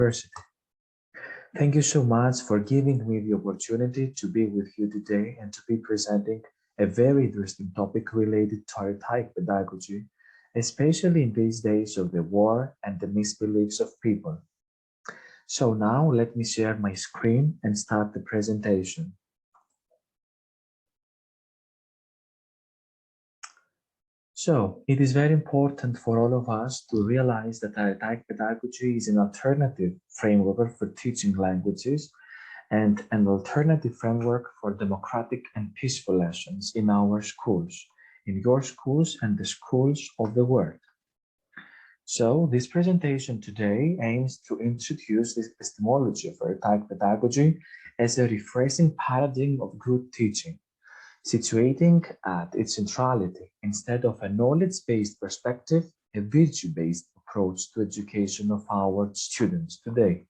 University. Thank you so much for giving me the opportunity to be with you today and to be presenting a very interesting topic related to Aretaic pedagogy, especially in these days of the war and the misbeliefs of people. So now let me share my screen and start the presentation. So it is very important for all of us to realize that Aretaic pedagogy is an alternative framework for teaching languages and an alternative framework for democratic and peaceful lessons in our schools, in your schools and the schools of the world. So this presentation today aims to introduce the epistemology of Aretaic pedagogy as a refreshing paradigm of good teaching, situating at its centrality, instead of a knowledge-based perspective, a virtue-based approach to education of our students today.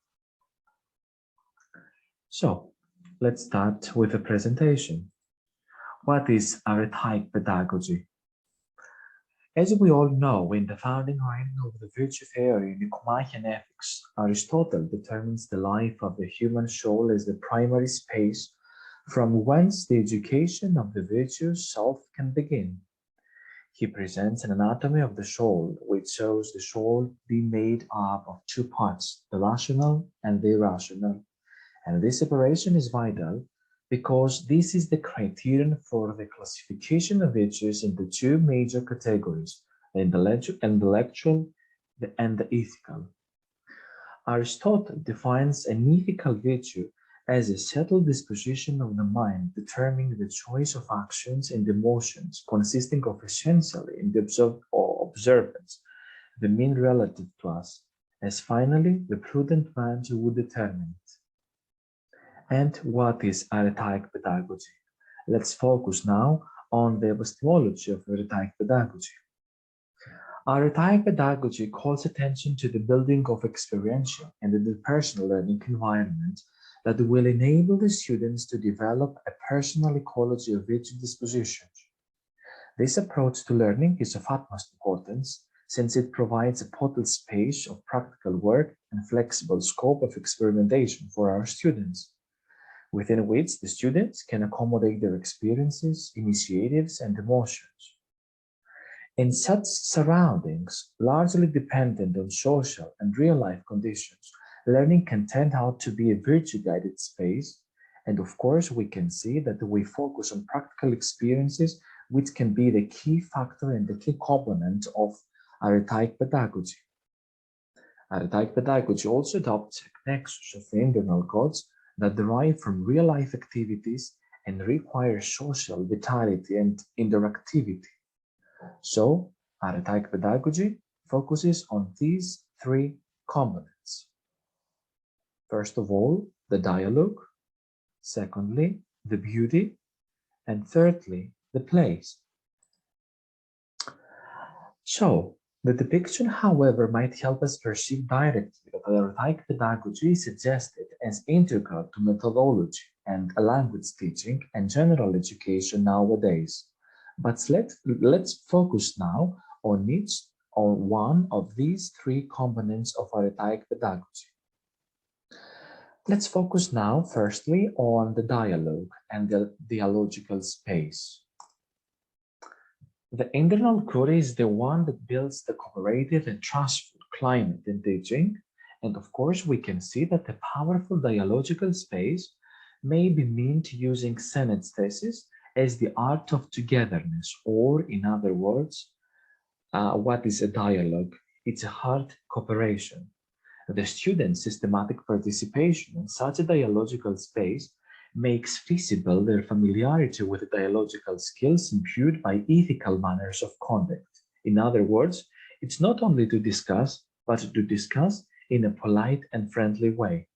So, let's start with the presentation. What is Aretaic pedagogy? As we all know, in the founding writing of the virtue theory, Nicomachean Ethics, Aristotle determines the life of the human soul as the primary space from whence the education of the virtuous self can begin. He presents an anatomy of the soul, which shows the soul be made up of two parts, the rational and the irrational. And this separation is vital because this is the criterion for the classification of virtues into two major categories, the intellectual and the ethical. Aristotle defines an ethical virtue as a settled disposition of the mind, determining the choice of actions and emotions, consisting of essentially in the observance, the mean relative to us, as finally the prudent man who would determine it. And what is Aretaic pedagogy? Let's focus now on the epistemology of Aretaic pedagogy. Aretaic pedagogy calls attention to the building of experiential and interpersonal learning environment that will enable the students to develop a personal ecology of virtue dispositions. This approach to learning is of utmost importance since it provides a total space of practical work and flexible scope of experimentation for our students, within which the students can accommodate their experiences, initiatives, and emotions. In such surroundings, largely dependent on social and real-life conditions, learning can turn out to be a virtue-guided space, and of course we can see that we focus on practical experiences, which can be the key factor and the key component of Aretaic pedagogy. Aretaic pedagogy also adopts a nexus of the internal goals that derive from real-life activities and require social vitality and interactivity. So, Aretaic pedagogy focuses on these three components. First of all, the dialogue. Secondly, the beauty. And thirdly, the place. So, the depiction, however, might help us perceive directly that Aretaic pedagogy is suggested as integral to methodology and language teaching and general education nowadays. But let's focus now on one of these three components of Aretaic pedagogy. Let's focus now firstly on the dialogue and the dialogical space. The internal core is the one that builds the cooperative and trustful climate in teaching, and of course we can see that the powerful dialogical space may be meant using Sennett's thesis as the art of togetherness, or in other words, what is a dialogue? It's a hard cooperation. The student's systematic participation in such a dialogical space makes visible their familiarity with the dialogical skills imbued by ethical manners of conduct. In other words, it's not only to discuss, but to discuss in a polite and friendly way.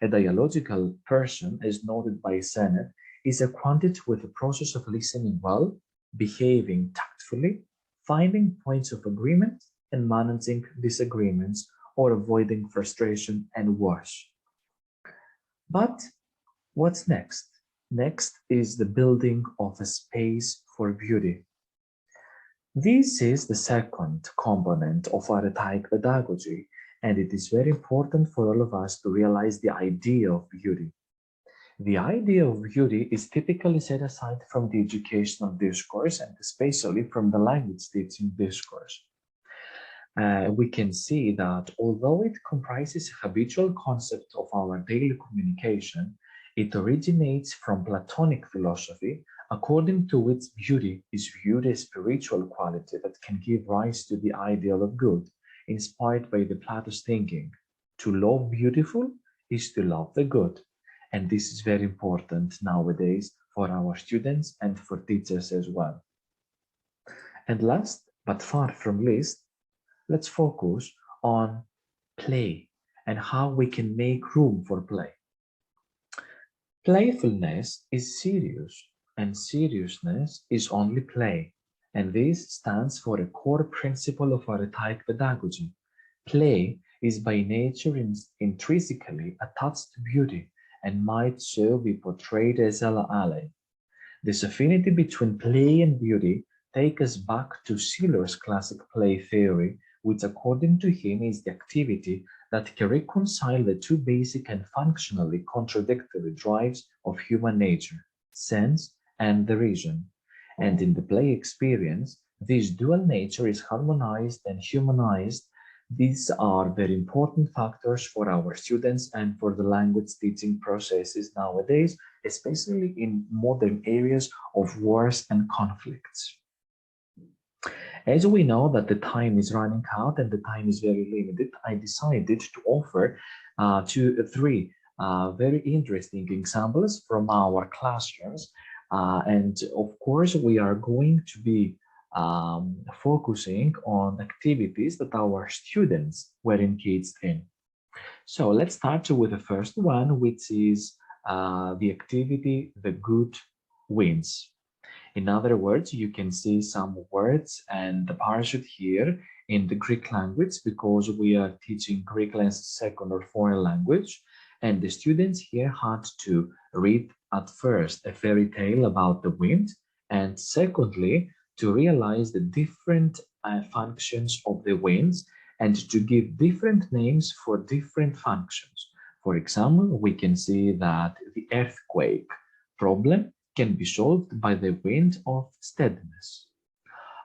A dialogical person, as noted by Sennett, is acquainted with the process of listening well, behaving tactfully, finding points of agreement, and managing disagreements or avoiding frustration and worse. But what's next? Next is the building of a space for beauty. This is the second component of Aretaic pedagogy And it is very important for all of us to realize the idea of beauty. The idea of beauty is typically set aside from the educational discourse and especially from the language teaching discourse. We can see that although it comprises a habitual concept of our daily communication, it originates from Platonic philosophy, according to which beauty is viewed as spiritual quality that can give rise to the ideal of good, inspired by the Plato's thinking. To love beautiful is to love the good. And this is very important nowadays for our students and for teachers as well. And last, but far from least, let's focus on play and how we can make room for play. Playfulness is serious, and seriousness is only play, and this stands for a core principle of Aretaic pedagogy. Play is by nature intrinsically attached to beauty and might so be portrayed as an ally. This affinity between play and beauty takes us back to Schiller's classic play theory, which according to him is the activity that can reconcile the two basic and functionally contradictory drives of human nature, sense and the reason. And in the play experience, this dual nature is harmonized and humanized. These are very important factors for our students and for the language teaching processes nowadays, especially in modern areas of wars and conflicts. As we know that the time is running out and the time is very limited, I decided to offer three very interesting examples from our classrooms. And of course, we are going to be focusing on activities that our students were engaged in. So let's start with the first one, which is the activity, the good wins. In other words, you can see some words and the parachute here in the Greek language because we are teaching Greek as a second or foreign language. And the students here had to read at first a fairy tale about the wind, and secondly, to realize the different functions of the winds and to give different names for different functions. For example, we can see that the earthquake problem can be solved by the wind of steadiness.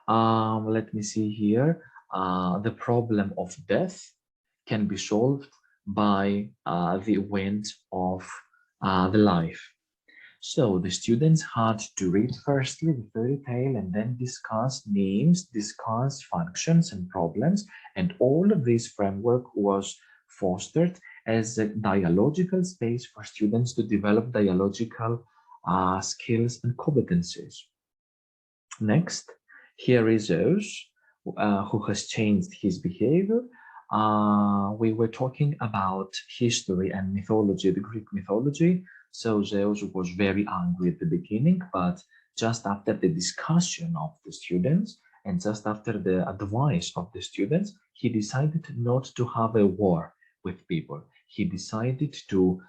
Let me see here. The problem of death can be solved by the wind of the life. So the students had to read firstly the fairy tale and then discuss names, discuss functions and problems, and all of this framework was fostered as a dialogical space for students to develop dialogical skills and competencies. Next, here is Zeus, who has changed his behavior. We were talking about history and mythology, the Greek mythology. So Zeus was very angry at the beginning, but just after the discussion of the students and just after the advice of the students, he decided not to have a war with people. He decided to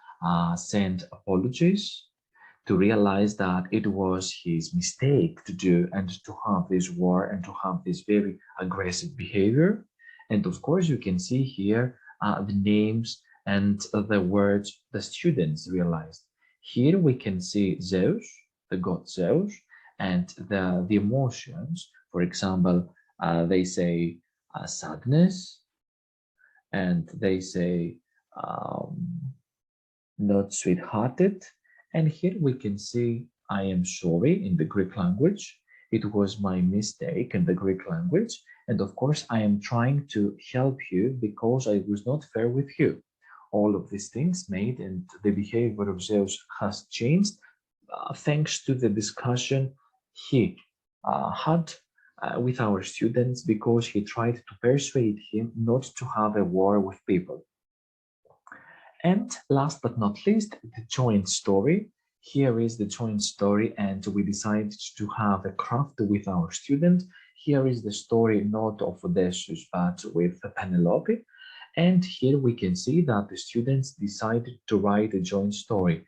send apologies, to realize that it was his mistake to do and to have this war and to have this very aggressive behavior. And of course, you can see here the names and the words the students realized. Here we can see Zeus, the god Zeus, and the emotions. For example, they say sadness, and they say not sweet-hearted. And here we can see I am sorry in the Greek language. It was my mistake in the Greek language. And of course, I am trying to help you because I was not fair with you. All of these things made and the behavior of Zeus has changed thanks to the discussion he had with our students because he tried to persuade him not to have a war with people. And last but not least, the joint story. Here is the joint story, and we decided to have a craft with our student. Here is the story not of Odysseus, but with Penelope. And here we can see that the students decided to write a joint story.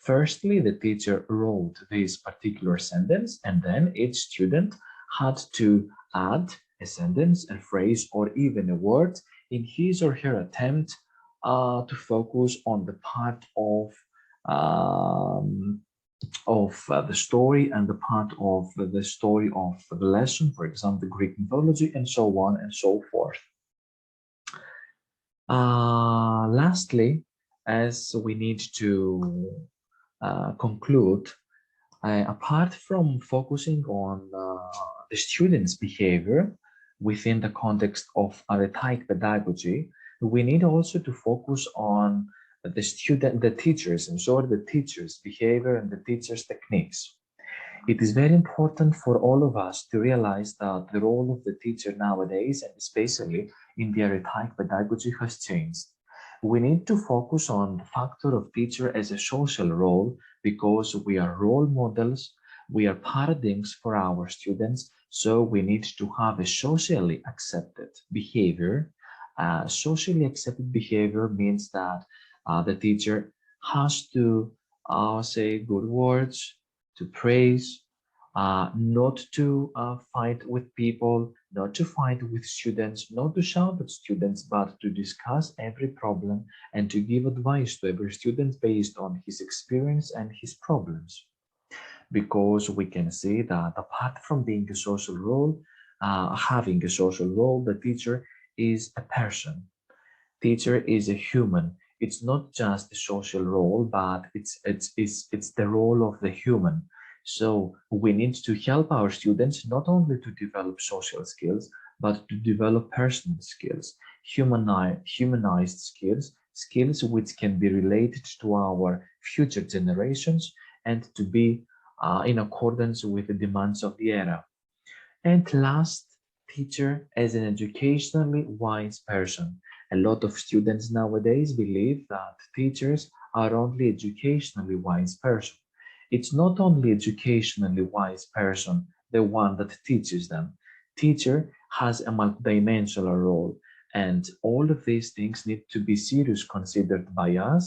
Firstly, the teacher wrote this particular sentence, and then each student had to add a sentence, a phrase, or even a word in his or her attempt to focus on the part of the story and the part of the story of the lesson, for example, the Greek mythology, and so on and so forth. Lastly, as we need to conclude, apart from focusing on the student's behavior within the context of Aretaic pedagogy, we need also to focus on the teacher's behavior and the teacher's techniques. It is very important for all of us to realize that the role of the teacher nowadays, and especially in the Aretaic pedagogy, has changed. We need to focus on the factor of teacher as a social role, because we are role models, we are paradigms for our students, so we need to have a socially accepted behavior. Socially accepted behavior means that the teacher has to say good words, to praise, not to fight with people, not to fight with students, not to shout at students, but to discuss every problem and to give advice to every student based on his experience and his problems. Because we can see that apart from being a social role, having a social role, the teacher is a person. Teacher is a human. It's not just a social role, but it's the role of the human. So we need to help our students not only to develop social skills, but to develop personal skills, humanized skills, skills which can be related to our future generations and to be in accordance with the demands of the era. And last, teacher as an educationally wise person. A lot of students nowadays believe that teachers are only educationally wise person. It's not only educationally wise person, the one that teaches them. Teacher has a multidimensional role, and all of these things need to be seriously considered by us,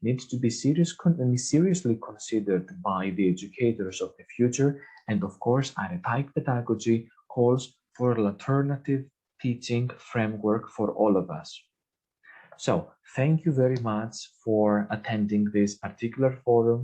need to be seriously considered by the educators of the future, and of course, Aretaic pedagogy calls for an alternative teaching framework for all of us. So, thank you very much for attending this particular forum.